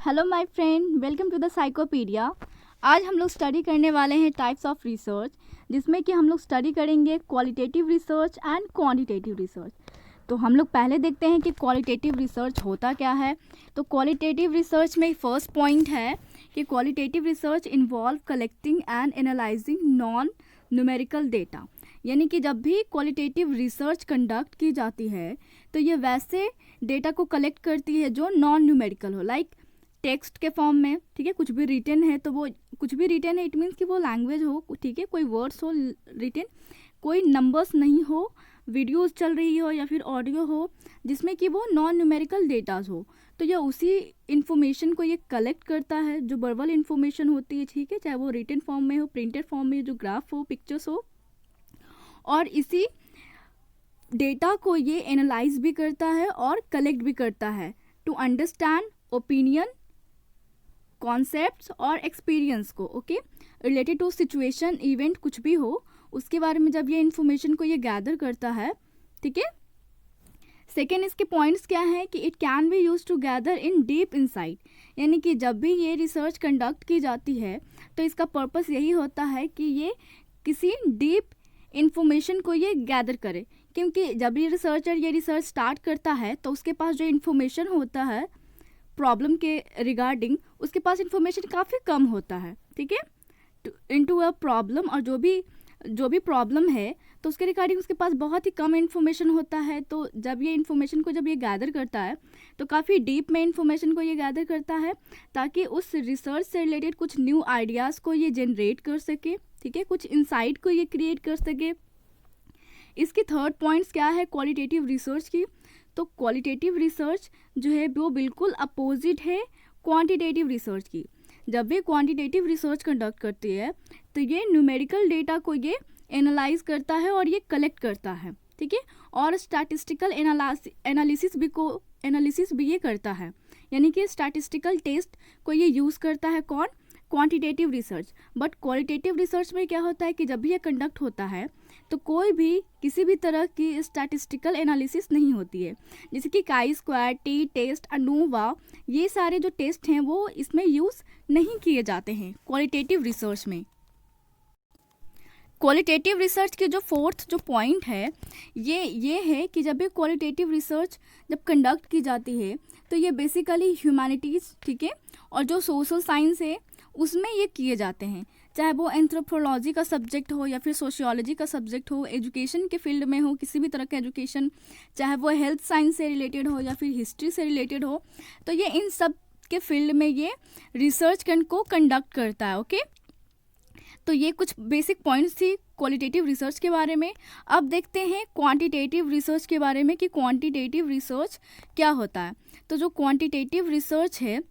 Hello my friend, welcome to the Psychopedia. आज हम लोग स्टडी करने वाले हैं टाइप्स ऑफ रिसर्च, जिसमें कि हम लोग स्टडी करेंगे qualitative research and quantitative research. तो हम लोग पहले देखते हैं कि क्वालिटेटिव रिसर्च होता क्या है। तो क्वालिटेटिव रिसर्च में फर्स्ट पॉइंट है कि qualitative research involve collecting and analysing non numerical data. यानी कि जब भी क्वालिटेटिव रिसर्च कंडक्ट की जाती है तो ये वैसे डेटा को कलेक्ट करती है जो नॉन न्यूमेरिकल हो, लाइक टेक्स्ट के फॉर्म में। ठीक है, कुछ भी रिटन है तो वो कुछ भी रिटन है, इट मीन्स कि वो लैंग्वेज हो, ठीक है, कोई वर्ड्स हो रिटन, कोई नंबर्स नहीं हो, वीडियोस चल रही हो या फिर ऑडियो हो जिसमें कि वो नॉन न्यूमेरिकल डेटाज हो। तो यह उसी इन्फॉर्मेशन को ये कलेक्ट करता है जो वर्बल इन्फॉर्मेशन होती है, ठीक है, चाहे वो रिटन फॉर्म में हो, प्रिंटेड फॉर्म में, जो ग्राफ हो, पिक्चर्स हो, और इसी डेटा को ये एनालाइज भी करता है और कलेक्ट भी करता है टू अंडरस्टैंड ओपिनियन, कॉन्सेप्ट्स और एक्सपीरियंस को, okay, related to situation, event, कुछ भी हो उसके बारे में जब ये इन्फॉर्मेशन को ये गैदर करता है। ठीक है, सेकेंड इसके पॉइंट्स क्या है कि it can be use to gather in deep insight. यानी कि जब भी ये रिसर्च कंडक्ट की जाती है तो इसका पर्पस यही होता है कि ये किसी डीप इन्फॉर्मेशन को ये गैदर करे, क्योंकि जब ये रिसर्चर ये रिसर्च स्टार्ट करता है तो उसके पास जो इन्फॉर्मेशन होता है प्रॉब्लम के रिगार्डिंग, उसके पास इंफॉर्मेशन काफ़ी कम होता है। ठीक है, इनटू अ प्रॉब्लम, और जो भी प्रॉब्लम है तो उसके रिगार्डिंग उसके पास बहुत ही कम इन्फॉर्मेशन होता है। तो जब ये इन्फॉर्मेशन को जब ये गैदर करता है तो काफ़ी डीप में इन्फॉर्मेशन को ये गैदर करता है ताकि उस रिसर्च से रिलेटेड कुछ न्यू आइडियाज़ को ये जनरेट कर सके। ठीक है, कुछ इंसाइट को ये क्रिएट कर सके। इसकी थर्ड पॉइंट्स क्या है क्वालिटेटिव रिसर्च की। तो क्वालिटेटिव रिसर्च जो है वो बिल्कुल अपोजिट है क्वांटिटेटिव रिसर्च की। जब भी क्वांटिटेटिव रिसर्च कंडक्ट करती है तो ये न्यूमेरिकल डेटा को ये एनालाइज करता है और ये कलेक्ट करता है। ठीक है, और स्टैटिस्टिकल एनालिसिस भी ये करता है, यानी कि स्टैटिस्टिकल टेस्ट को ये यूज़ करता है कौन, quantitative research. But qualitative research में क्या होता है कि जब भी ये कंडक्ट होता है तो कोई भी किसी भी तरह की स्टैटिस्टिकल एनालिसिस नहीं होती है, जैसे कि chi square, T test, ANOVA, ये सारे जो टेस्ट हैं वो इसमें यूज़ नहीं किए जाते हैं क्वालिटेटिव रिसर्च में। क्वालिटेटिव रिसर्च के जो फोर्थ जो पॉइंट है ये है कि जब भी क्वालिटेटिव रिसर्च जब कंडक्ट की जाती है तो ये बेसिकली ह्यूमैनिटीज़, ठीक है, और जो सोशल साइंस है उसमें ये किए जाते हैं, चाहे वो एंथ्रोपोलॉजी का सब्जेक्ट हो या फिर सोशियोलॉजी का सब्जेक्ट हो, एजुकेशन के फील्ड में हो, किसी भी तरह का एजुकेशन, चाहे वो हेल्थ साइंस से रिलेटेड हो या फिर हिस्ट्री से रिलेटेड हो, तो ये इन सब के फील्ड में ये रिसर्च को कंडक्ट करता है। ओके, तो ये कुछ बेसिक पॉइंट्स थी क्वालिटेटिव रिसर्च के बारे में। अब देखते हैं क्वांटिटेटिव रिसर्च के बारे में कि क्वांटिटेटिव रिसर्च क्या होता है। तो जो क्वांटिटेटिव रिसर्च है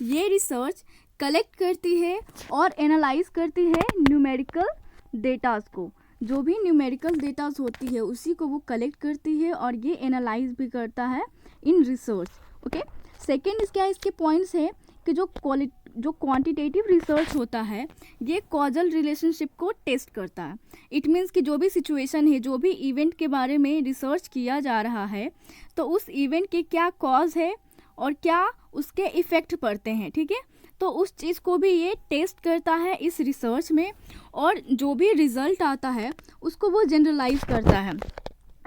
ये रिसर्च कलेक्ट करती है और एनालाइज करती है न्यूमेरिकल डेटाज को। जो भी न्यूमेरिकल डेटाज होती है उसी को वो कलेक्ट करती है और ये एनालाइज भी करता है इन रिसर्च। ओके, सेकेंड क्या इसके पॉइंट्स है कि जो क्वांटिटेटिव रिसर्च होता है ये कॉजल रिलेशनशिप को टेस्ट करता है। इट मीन्स कि जो भी सिचुएशन है, जो भी इवेंट के बारे में रिसर्च किया जा रहा है तो उस इवेंट के क्या कॉज है और क्या उसके इफ़ेक्ट पड़ते हैं। ठीक है, तो उस चीज़ को भी ये टेस्ट करता है इस रिसर्च में, और जो भी रिज़ल्ट आता है उसको वो जनरलाइज करता है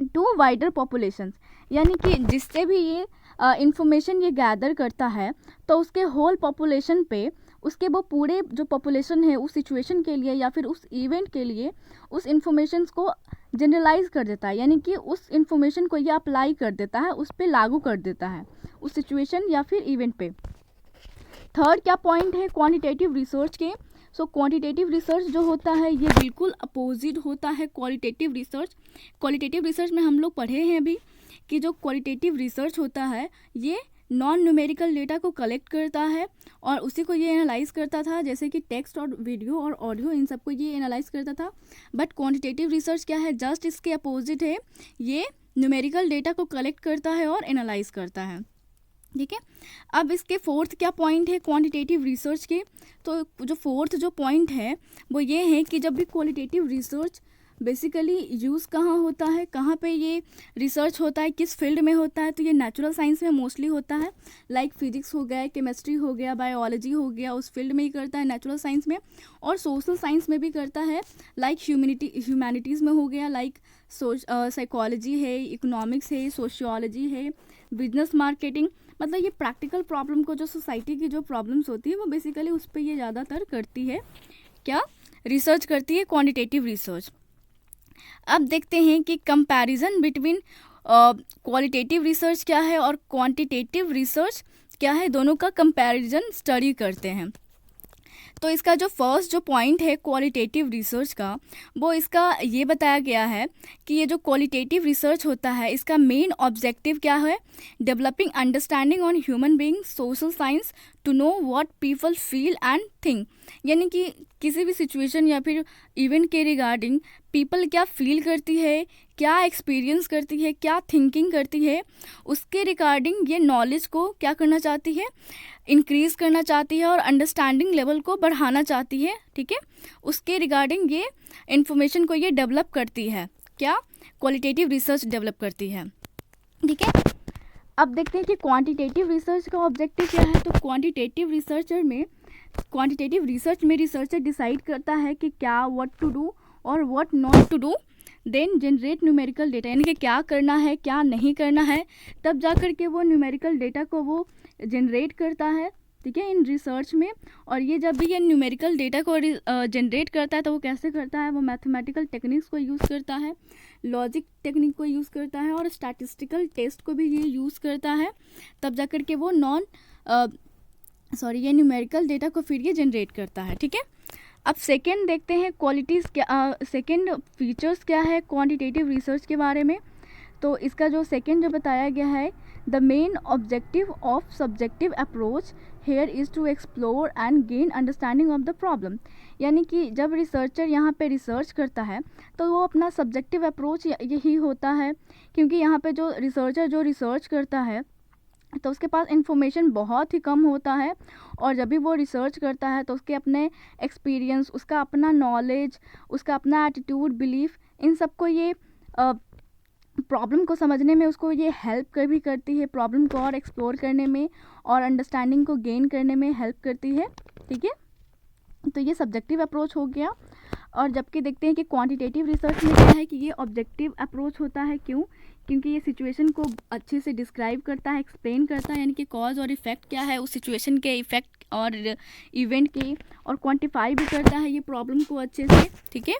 टू वाइडर पॉपुलेशंस। यानी कि जिससे भी ये इंफॉर्मेशन ये गैदर करता है तो उसके होल पॉपुलेशन पे, उसके वो पूरे जो पॉपुलेशन है उस सिचुएशन के लिए या फिर उस इवेंट के लिए उस इंफॉर्मेशन को जनरलाइज कर देता है, यानी कि उस इंफॉर्मेशन को ये अप्लाई कर देता है, उस पर लागू कर देता है उस सिचुएशन या फिर इवेंट पे। थर्ड क्या पॉइंट है क्वांटिटेटिव रिसर्च के। सो क्वांटिटेटिव रिसर्च जो होता है ये बिल्कुल अपोजिट होता है क्वालिटेटिव रिसर्च। क्वालिटेटिव रिसर्च में हम लोग पढ़े हैं अभी कि जो क्वालिटेटिव रिसर्च होता है ये नॉन न्यूमेरिकल डेटा को कलेक्ट करता है और उसी को ये एनालाइज करता था, जैसे कि टेक्स्ट और वीडियो और ऑडियो, इन सबको ये एनालाइज करता था। बट क्वांटिटेटिव रिसर्च क्या है, जस्ट इसके अपोजिट है, ये न्यूमेरिकल डेटा को कलेक्ट करता है और एनालाइज करता है। ठीक है, अब इसके फोर्थ क्या पॉइंट है क्वांटिटेटिव रिसर्च के। तो जो फोर्थ जो पॉइंट है वो ये है कि जब भी क्वालिटेटिव रिसर्च बेसिकली यूज़ कहाँ होता है, कहाँ पे ये रिसर्च होता है, किस फील्ड में होता है, तो ये नेचुरल साइंस में मोस्टली होता है। लाइक फिजिक्स हो गया, केमिस्ट्री हो गया, बायोलॉजी हो गया, उस फील्ड में ही करता है नेचुरल साइंस में। और सोशल साइंस में भी करता है, लाइक ह्यूमैनिटीज़ में हो गया, लाइक साइकोलॉजी है, इकोनॉमिक्स है, सोशियोलॉजी है, बिजनेस मार्केटिंग। मतलब ये प्रैक्टिकल प्रॉब्लम को, जो सोसाइटी की जो प्रॉब्लम्स होती है वो बेसिकली उस पर ये ज़्यादातर करती है, क्या रिसर्च करती है, क्वांटिटेटिव रिसर्च। अब देखते हैं कि कंपैरिजन बिटवीन क्वालिटेटिव रिसर्च क्या है और क्वांटिटेटिव रिसर्च क्या है, दोनों का कंपैरिजन स्टडी करते हैं। तो इसका जो फर्स्ट जो पॉइंट है क्वालिटेटिव रिसर्च का, वो इसका ये बताया गया है कि ये जो क्वालिटेटिव रिसर्च होता है इसका मेन ऑब्जेक्टिव क्या है, developing understanding on human being social science to know what people feel and think. यानी कि किसी भी सिचुएशन या फिर इवेंट के रिगार्डिंग पीपल क्या फील करती है, क्या एक्सपीरियंस करती है, क्या थिंकिंग करती है, उसके रिगार्डिंग ये नॉलेज को क्या करना चाहती है, इंक्रीज़ करना चाहती है और अंडरस्टैंडिंग लेवल को बढ़ाना चाहती है। ठीक है, उसके रिगार्डिंग ये इन्फॉर्मेशन को ये डेवलप करती है, क्या क्वालिटेटिव रिसर्च डेवलप करती है। ठीक है, अब देखते हैं कि क्वांटिटेटिव रिसर्च का ऑब्जेक्टिव क्या है। तो क्वांटिटेटिव रिसर्च में रिसर्चर डिसाइड करता है कि क्या, व्हाट टू डू और what not to do, then generate numerical data, यानी कि क्या करना है क्या नहीं करना है, तब जा कर के वो न्यूमेरिकल डेटा को वो जनरेट करता है। ठीक है, इन रिसर्च में। और ये जब भी ये न्यूमेरिकल डेटा को जनरेट करता है तो वो कैसे करता है, वो मैथमेटिकल टेक्निक्स को यूज़ करता है, लॉजिक टेक्निक को यूज़ करता है और स्टैटिस्टिकल टेस्ट को भी ये यूज़ करता है, तब जा कर के वो ये न्यूमेरिकल डेटा को फिर ये जनरेट करता है। ठीक है, अब सेकेंड देखते हैं क्वालिटीज़ क्या, सेकेंड फीचर्स क्या है क्वांटिटेटिव रिसर्च के बारे में। तो इसका जो सेकेंड जो बताया गया है, the main objective of subjective approach here is to explore and gain understanding of the problem. यानी कि जब रिसर्चर यहाँ पे रिसर्च करता है तो वो अपना सब्जेक्टिव अप्रोच यही होता है, क्योंकि यहाँ पे जो रिसर्चर जो रिसर्च करता है तो उसके पास इंफॉर्मेशन बहुत ही कम होता है। और जब भी वो रिसर्च करता है तो उसके अपने एक्सपीरियंस, उसका अपना नॉलेज, उसका अपना एटीट्यूड, बिलीफ, इन सबको ये प्रॉब्लम को समझने में उसको ये हेल्प भी करती है, प्रॉब्लम को और एक्सप्लोर करने में और अंडरस्टैंडिंग को गेन करने में हेल्प करती है। ठीक है, तो ये सब्जेक्टिव अप्रोच हो गया। और जबकि देखते हैं कि क्वांटिटेटिव रिसर्च में क्या है कि ये ऑब्जेक्टिव अप्रोच होता है। क्यों? क्योंकि ये सिचुएशन को अच्छे से डिस्क्राइब करता है, एक्सप्लेन करता है, यानी कि कॉज और इफ़ेक्ट क्या है, उस सिचुएशन के इफ़ेक्ट और इवेंट के, और क्वांटिफाई भी करता है ये प्रॉब्लम को अच्छे से। ठीक है,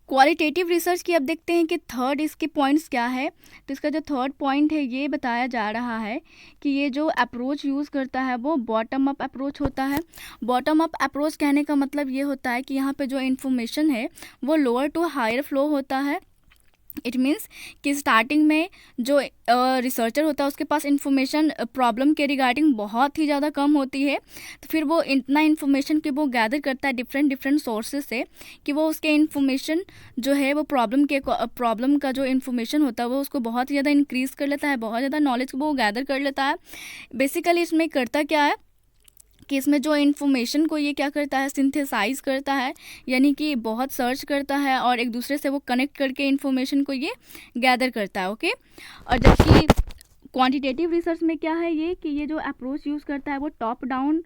क्वालिटेटिव रिसर्च की अब देखते हैं कि थर्ड इसके पॉइंट्स क्या है। तो इसका जो थर्ड पॉइंट है ये बताया जा रहा है कि ये जो अप्रोच यूज़ करता है वो बॉटम अप अप्रोच होता है। बॉटम अप अप्रोच कहने का मतलब ये होता है कि यहाँ पे जो इन्फॉर्मेशन है वो लोअर टू हायर फ्लो होता है। इट मीन्स कि स्टार्टिंग में जो रिसर्चर होता है उसके पास इंफॉर्मेशन प्रॉब्लम के रिगार्डिंग बहुत ही ज़्यादा कम होती है, तो फिर वो इतना इन्फॉर्मेशन कि वो गैदर करता है डिफरेंट सोर्सेज से, कि वो उसके इन्फॉर्मेशन जो है वो प्रॉब्लम का जो इन्फॉर्मेशन होता है वो उसको बहुत ज़्यादा इंक्रीज़ कर लेता है, बहुत ज़्यादा नॉलेज को वो गैदर कर लेता है। बेसिकली इसमें करता क्या है कि इसमें जो इन्फॉर्मेशन को ये क्या करता है, सिंथेसाइज करता है, यानी कि बहुत सर्च करता है और एक दूसरे से वो कनेक्ट करके इन्फॉर्मेशन को ये गैदर करता है। ओके, और जबकि क्वांटिटेटिव रिसर्च में क्या है ये कि ये जो अप्रोच यूज़ करता है वो टॉप डाउन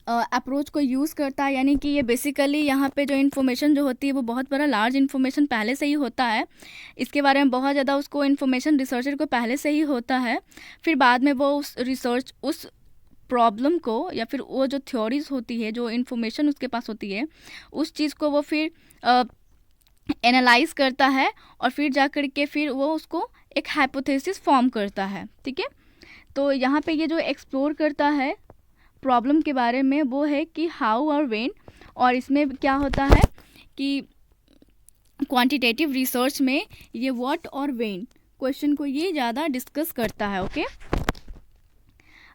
अप्रोच को यूज़ करता है, यानी कि ये बेसिकली यहाँ पे जो इन्फॉर्मेशन जो होती है वो बहुत बड़ा लार्ज इन्फॉर्मेशन पहले से ही होता है, इसके बारे में बहुत ज़्यादा उसको इन्फॉर्मेशन रिसर्चर को पहले से ही होता है, फिर बाद में वो उस प्रॉब्लम को या फिर वो जो थ्योरीज होती है, जो इन्फॉर्मेशन उसके पास होती है, उस चीज़ को वो फिर एनालाइज करता है और फिर जा कर के फिर वो उसको एक हाइपोथेसिस फॉर्म करता है। ठीक है, तो यहाँ पे ये जो एक्सप्लोर करता है प्रॉब्लम के बारे में वो है कि हाउ और व्हेन, और इसमें क्या होता है कि क्वांटिटेटिव रिसर्च में ये व्हाट और व्हेन क्वेश्चन को ये ज़्यादा डिस्कस करता है। ओके,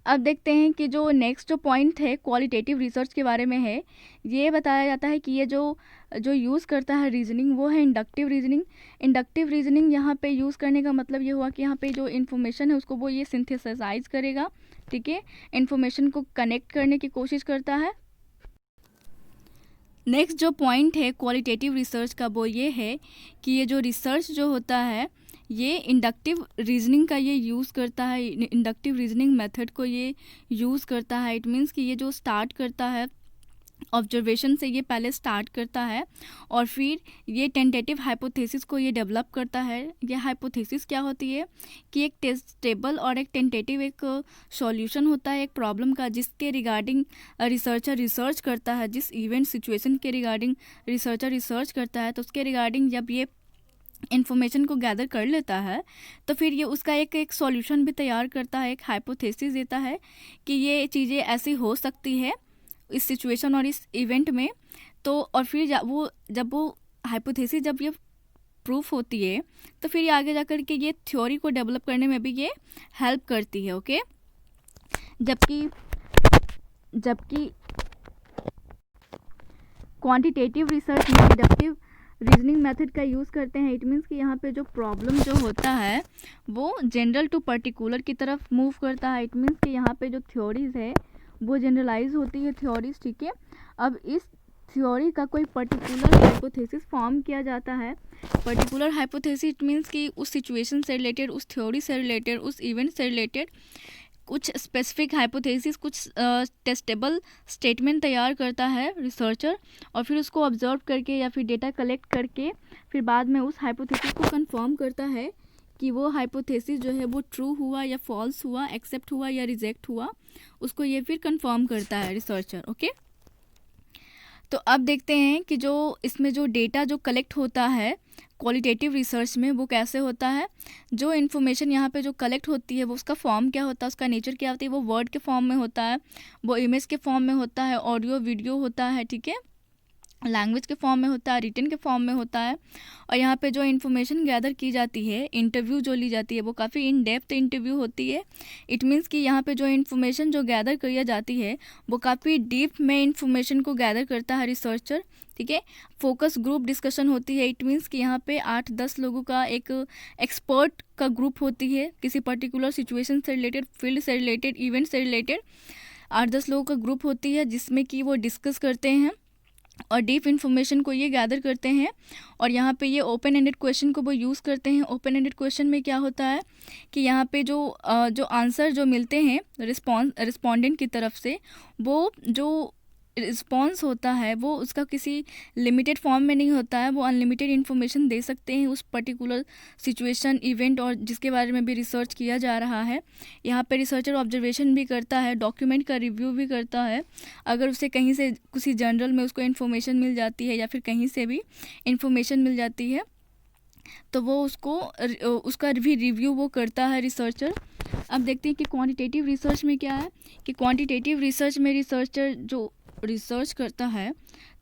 अब देखते हैं कि जो नेक्स्ट जो पॉइंट है क्वालिटेटिव रिसर्च के बारे में है, ये बताया जाता है कि ये जो यूज़ करता है रीजनिंग वो है इंडक्टिव रीजनिंग। इंडक्टिव रीजनिंग यहाँ पे यूज़ करने का मतलब ये हुआ कि यहाँ पे जो इन्फॉर्मेशन है उसको वो ये सिंथेसाइज करेगा। ठीक है, इन्फॉर्मेशन को कनेक्ट करने की कोशिश करता है। नेक्स्ट जो पॉइंट है क्वालिटेटिव रिसर्च का वो ये है कि ये जो रिसर्च जो होता है ये इंडक्टिव रीजनिंग का ये यूज़ करता है, इंडक्टिव रीजनिंग मेथड को ये यूज़ करता है। इट मीन्स कि ये जो स्टार्ट करता है ऑब्जर्वेशन से, ये पहले स्टार्ट करता है और फिर ये टेंटेटिव हाइपोथेसिस को ये डेवलप करता है। ये हाइपोथेसिस क्या होती है कि एक टेस्टेबल और एक टेंटेटिव एक सॉल्यूशन होता है एक प्रॉब्लम का, जिसके रिगार्डिंग रिसर्चर रिसर्च करता है, जिस इवेंट सिचुएशन के रिगार्डिंग रिसर्चर रिसर्च करता है, तो उसके रिगार्डिंग जब ये इन्फॉर्मेशन को गैदर कर लेता है तो फिर ये उसका एक सॉल्यूशन भी तैयार करता है, एक हाइपोथेसिस देता है कि ये चीज़ें ऐसी हो सकती है इस सिचुएशन और इस इवेंट में। तो और फिर जब वो हाइपोथेसिस जब ये प्रूफ होती है तो फिर ये आगे जाकर के ये थ्योरी को डेवलप करने में भी ये हेल्प करती है। ओके, जबकि क्वांटिटेटिव रिसर्च में डिडक्टिव रीजनिंग मेथड का यूज़ करते हैं। इट मीन्स कि यहाँ पे जो प्रॉब्लम जो होता है वो जनरल टू पर्टिकुलर की तरफ मूव करता है। इट मीन्स कि यहाँ पे जो थ्योरीज है वो जनरलाइज होती है थ्योरीज, ठीक है। अब इस थ्योरी का कोई पर्टिकुलर हाइपोथेसिस फॉर्म किया जाता है। पर्टिकुलर हाइपोथेसिस इट मीन्स कि उस सिचुएशन से रिलेटेड, उस थ्योरी से रिलेटेड, उस इवेंट से रिलेटेड कुछ स्पेसिफिक हाइपोथेसिस, कुछ टेस्टेबल स्टेटमेंट तैयार करता है रिसर्चर और फिर उसको ऑब्जर्व करके या फिर डेटा कलेक्ट करके फिर बाद में उस हाइपोथेसिस को कंफर्म करता है कि वो हाइपोथेसिस जो है वो ट्रू हुआ या फॉल्स हुआ, एक्सेप्ट हुआ या रिजेक्ट हुआ, उसको ये फिर कंफर्म करता है रिसर्चर। ओके, तो अब देखते हैं कि जो इसमें जो डेटा जो कलेक्ट होता है क्वालिटेटिव रिसर्च में वो कैसे होता है। जो इन्फॉर्मेशन यहाँ पे जो कलेक्ट होती है वो उसका फॉर्म क्या होता है, उसका नेचर क्या होती है। वो वर्ड के फॉर्म में होता है, वो इमेज के फॉर्म में होता है, ऑडियो वीडियो होता है, ठीक है, लैंग्वेज के फॉर्म में होता है, रिटन के फॉर्म में होता है। और यहाँ पे जो इन्फॉर्मेशन गैदर की जाती है, इंटरव्यू जो ली जाती है वो काफ़ी इन डेप्थ इंटरव्यू होती है। इट मीन्स कि यहाँ पे जो इन्फॉर्मेशन जो गैदर करी जाती है वो काफ़ी डीप में इन्फॉर्मेशन को गैदर करता है रिसर्चर, ठीक है। फोकस ग्रुप डिस्कशन होती है। इट मीन्स कि यहाँ पे 8-10 लोगों का एक एक्सपर्ट का ग्रुप होती है, किसी पर्टिकुलर सिचुएशन से रिलेटेड, फील्ड से रिलेटेड, इवेंट से रिलेटेड 8-10 लोगों का ग्रुप होती है जिसमें कि वो डिस्कस करते हैं और डीप इन्फॉर्मेशन को ये गैदर करते हैं। और यहाँ पे ये ओपन एंडेड क्वेश्चन को वो यूज़ करते हैं। ओपन एंडेड क्वेश्चन में क्या होता है कि यहाँ पे जो आंसर जो मिलते हैं रिस्पोंडेंट की तरफ से, वो जो रिस्पॉन्स होता है वो उसका किसी लिमिटेड फॉर्म में नहीं होता है, वो अनलिमिटेड इन्फॉर्मेशन दे सकते हैं उस पर्टिकुलर सिचुएशन, इवेंट और जिसके बारे में भी रिसर्च किया जा रहा है। यहाँ पे रिसर्चर ऑब्जर्वेशन भी करता है, डॉक्यूमेंट का रिव्यू भी करता है। अगर उसे कहीं से किसी जर्नल में उसको इन्फॉर्मेशन मिल जाती है या फिर कहीं से भी इन्फॉर्मेशन मिल जाती है तो वो उसका भी रिव्यू वो करता है रिसर्चर। अब देखते हैं कि क्वांटिटेटिव रिसर्च में क्या है कि क्वांटिटेटिव रिसर्च में रिसर्चर जो रिसर्च करता है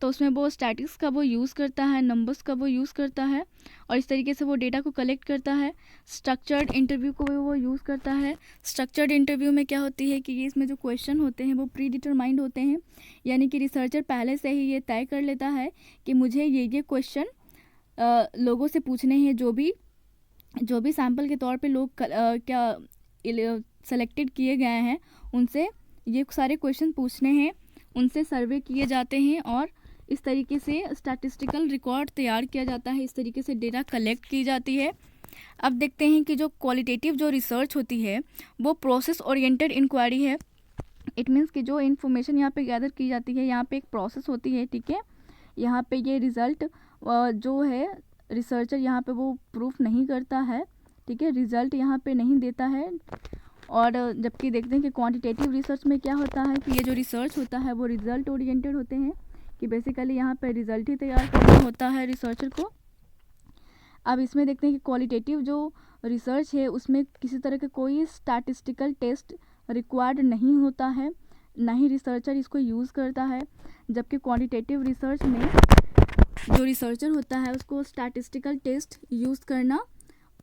तो उसमें वो स्टैटिक्स का वो यूज़ करता है, नंबर्स का वो यूज़ करता है और इस तरीके से वो डेटा को कलेक्ट करता है। स्ट्रक्चर्ड इंटरव्यू को वो यूज़ करता है। स्ट्रक्चर्ड इंटरव्यू में क्या होती है कि ये इसमें जो क्वेश्चन होते हैं वो प्री डिटरमाइंड होते हैं, यानी कि रिसर्चर पहले से ही ये तय कर लेता है कि मुझे ये क्वेश्चन लोगों से पूछने हैं, जो भी सैम्पल के तौर पे लोग क्या सेलेक्टेड किए गए हैं उनसे ये सारे क्वेश्चन पूछने हैं, उनसे सर्वे किए जाते हैं और इस तरीके से स्टैटिस्टिकल रिकॉर्ड तैयार किया जाता है, इस तरीके से डेटा कलेक्ट की जाती है। अब देखते हैं कि जो क्वालिटेटिव जो रिसर्च होती है वो प्रोसेस ओरिएंटेड इंक्वायरी है। इट मीन्स कि जो इन्फॉर्मेशन यहाँ पे गैदर की जाती है, यहाँ पे एक प्रोसेस होती है, ठीक है। यहाँ पे ये रिज़ल्ट जो है रिसर्चर यहाँ पे वो प्रूफ नहीं करता है, ठीक है, रिज़ल्ट यहाँ पे नहीं देता है। और जबकि देखते हैं कि क्वांटिटेटिव रिसर्च में क्या होता है कि ये जो रिसर्च होता है वो रिज़ल्ट ओरिएंटेड होते हैं, कि बेसिकली यहाँ पे रिज़ल्ट ही तैयार करना होता है रिसर्चर को। अब इसमें देखते हैं कि क्वालिटेटिव जो रिसर्च है उसमें किसी तरह के कोई स्टैटिस्टिकल टेस्ट रिक्वायर्ड नहीं होता है, ना ही रिसर्चर इसको यूज़ करता है। जबकि क्वांटिटेटिव रिसर्च में जो रिसर्चर होता है उसको स्टैटिस्टिकल टेस्ट यूज़ करना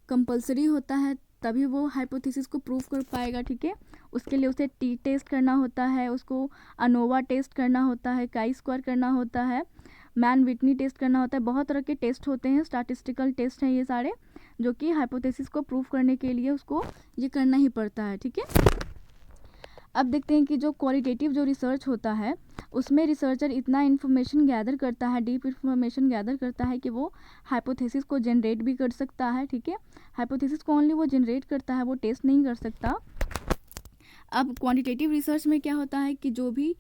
कंपलसरी होता है, तभी वो हाइपोथेसिस को प्रूव कर पाएगा, ठीक है। उसके लिए उसे टी टेस्ट करना होता है, उसको अनोवा टेस्ट करना होता है, काई स्क्वायर करना होता है, मैन विटनी टेस्ट करना होता है। बहुत तरह के टेस्ट होते हैं, स्टैटिस्टिकल टेस्ट हैं ये सारे, जो कि हाइपोथेसिस को प्रूव करने के लिए उसको ये करना ही पड़ता है, ठीक है। अब देखते हैं कि जो क्वालिटेटिव जो रिसर्च होता है उसमें रिसर्चर इतना इन्फॉर्मेशन गैदर करता है, डीप इन्फॉर्मेशन गैदर करता है कि वो हाइपोथेसिस को जनरेट भी कर सकता है। ठीक है, हाइपोथेसिस को ओनली वो जनरेट करता है, वो टेस्ट नहीं कर सकता। अब क्वांटिटेटिव रिसर्च में क्या होता है कि जो भी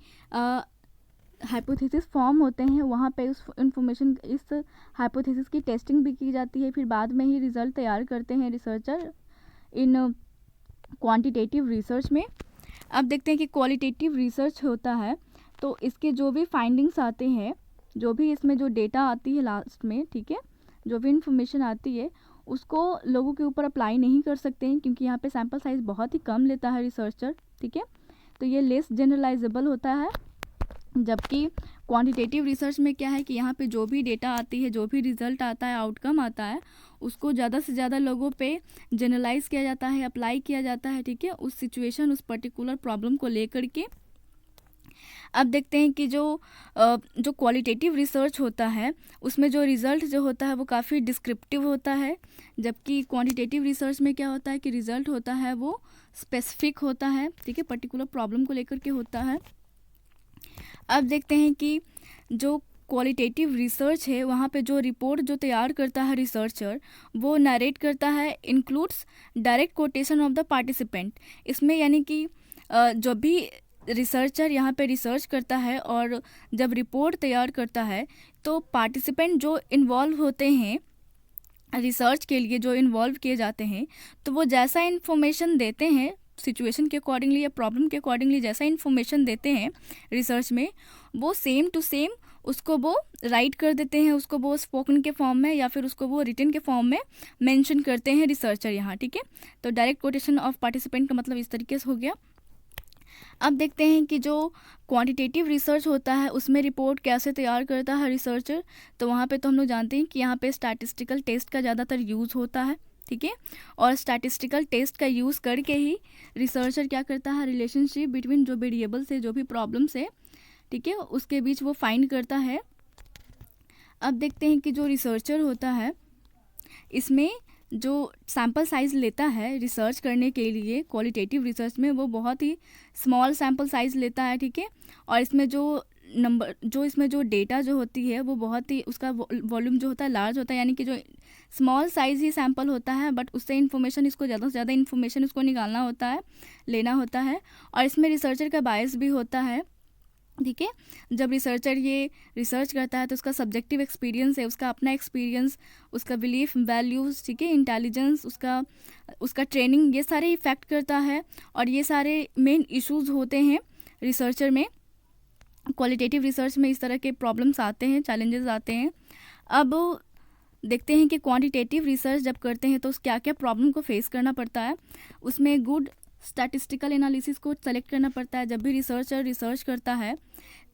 हाइपोथेसिस फॉर्म होते हैं वहाँ पे उस इन्फॉर्मेशन, इस हाइपोथेसिस की टेस्टिंग भी की जाती है, फिर बाद में ही रिजल्ट तैयार करते हैं रिसर्चर इन क्वांटिटेटिव रिसर्च में। अब देखते हैं कि क्वालिटेटिव रिसर्च होता है तो इसके जो भी फाइंडिंग्स आते हैं, जो भी इसमें जो डेटा आती है लास्ट में, ठीक है, जो भी इंफॉर्मेशन आती है उसको लोगों के ऊपर अप्लाई नहीं कर सकते हैं क्योंकि यहाँ पे सैम्पल साइज़ बहुत ही कम लेता है रिसर्चर। ठीक है, तो ये लेस जनरलाइजेबल होता है। जबकि क्वांटिटेटिव रिसर्च में क्या है कि यहाँ पे जो भी डेटा आती है, जो भी रिजल्ट आता है, आउटकम आता है, उसको ज़्यादा से ज़्यादा लोगों पे जनरलाइज किया जाता है, अप्लाई किया जाता है। ठीक है, उस सिचुएशन, उस पर्टिकुलर प्रॉब्लम को लेकर के। अब देखते हैं कि जो क्वालिटेटिव रिसर्च होता है उसमें जो रिज़ल्ट जो होता है वो काफ़ी डिस्क्रिप्टिव होता है, जबकि क्वांटिटेटिव रिसर्च में क्या होता है कि रिज़ल्ट होता है वो स्पेसिफिक होता है। ठीक है, पर्टिकुलर प्रॉब्लम को लेकर के होता है। अब देखते हैं कि जो क्वालिटेटिव रिसर्च है वहाँ पे जो रिपोर्ट जो तैयार करता है रिसर्चर, वो नरेट करता है, includes direct quotation of the participant. इसमें यानी कि जो भी रिसर्चर यहाँ पे रिसर्च करता है और जब रिपोर्ट तैयार करता है तो पार्टिसिपेंट जो इन्वॉल्व होते हैं रिसर्च के लिए, जो इन्वॉल्व किए जाते हैं, तो वो जैसा इन्फॉर्मेशन देते हैं सिचुएशन के अकॉर्डिंगली या प्रॉब्लम के अकॉर्डिंगली, जैसा इन्फॉर्मेशन देते हैं रिसर्च में, वो सेम टू सेम उसको वो राइट कर देते हैं, उसको वो स्पोकन के फॉर्म में या फिर उसको वो रिटन के फॉर्म में मेंशन करते हैं रिसर्चर यहाँ। ठीक है, तो डायरेक्ट कोटेशन ऑफ पार्टिसिपेंट का मतलब इस तरीके से हो गया। अब देखते हैं कि जो क्वांटिटेटिव रिसर्च होता है उसमें रिपोर्ट कैसे तैयार करता है रिसर्चर। तो वहाँ पे तो हम लोग जानते हैं कि यहाँ पे स्टैटिस्टिकल टेस्ट का ज़्यादातर यूज़ होता है। ठीक है, और स्टैटिस्टिकल टेस्ट का यूज़ करके ही रिसर्चर क्या करता है, रिलेशनशिप बिटवीन जो वेरिएबल से, जो भी प्रॉब्लम से, ठीक है, उसके बीच वो फाइंड करता है। अब देखते हैं कि जो रिसर्चर होता है इसमें जो सैम्पल साइज़ लेता है रिसर्च करने के लिए क्वालिटेटिव रिसर्च में, वो बहुत ही स्मॉल सैम्पल साइज़ लेता है। ठीक है, और इसमें इसमें जो डेटा जो होती है वो बहुत ही, उसका वॉल्यूम जो होता है लार्ज होता है, यानी कि जो स्मॉल साइज़ ही सैम्पल होता है, बट उससे इन्फॉर्मेशन, इसको ज़्यादा से ज़्यादा इन्फॉर्मेशन उसको निकालना होता है, लेना होता है। और इसमें रिसर्चर का बायस भी होता है। ठीक है, जब रिसर्चर ये रिसर्च करता है तो उसका सब्जेक्टिव एक्सपीरियंस है, उसका अपना एक्सपीरियंस, उसका बिलीफ, वैल्यूज़, ठीक है, इंटेलिजेंस, उसका ट्रेनिंग, ये सारे इफ़ेक्ट करता है। और ये सारे मेन इश्यूज होते हैं रिसर्चर में। क्वालिटेटिव रिसर्च में इस तरह के प्रॉब्लम्स आते हैं, चैलेंजेस आते हैं। अब देखते हैं कि क्वांटिटेटिव रिसर्च जब करते हैं तो क्या क्या प्रॉब्लम को फेस करना पड़ता है। उसमें गुड स्टैटिस्टिकल एनालिसिस को सेलेक्ट करना पड़ता है। जब भी रिसर्चर रिसर्च करता है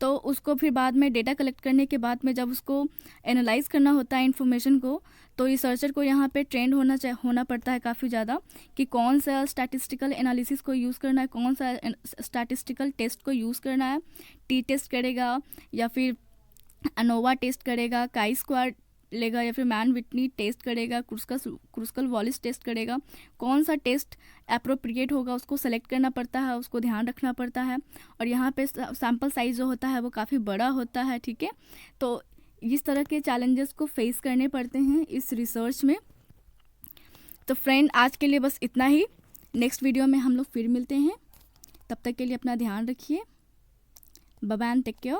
तो उसको फिर बाद में डेटा कलेक्ट करने के बाद में जब उसको एनालाइज करना होता है इन्फॉर्मेशन को, तो रिसर्चर को यहाँ पे ट्रेंड होना पड़ता है काफ़ी ज़्यादा कि कौन सा स्टैटिस्टिकल एनालिसिस को यूज़ करना है, कौन सा स्टैटिस्टिकल टेस्ट को यूज़ करना है। टी टेस्ट करेगा या फिर अनोवा टेस्ट करेगा, काई स्क्वायर लेगा या फिर मैन विटनी टेस्ट करेगा, क्रुस्कल वॉलिस टेस्ट करेगा। कौन सा टेस्ट अप्रोप्रिएट होगा उसको सेलेक्ट करना पड़ता है, उसको ध्यान रखना पड़ता है। और यहाँ पे सैम्पल साइज़ जो होता है वो काफ़ी बड़ा होता है। ठीक है, तो इस तरह के चैलेंजेस को फेस करने पड़ते हैं इस रिसर्च में। तो फ्रेंड, आज के लिए बस इतना ही। नेक्स्ट वीडियो में हम लोग फिर मिलते हैं, तब तक के लिए अपना ध्यान रखिए। Bye bye and take care.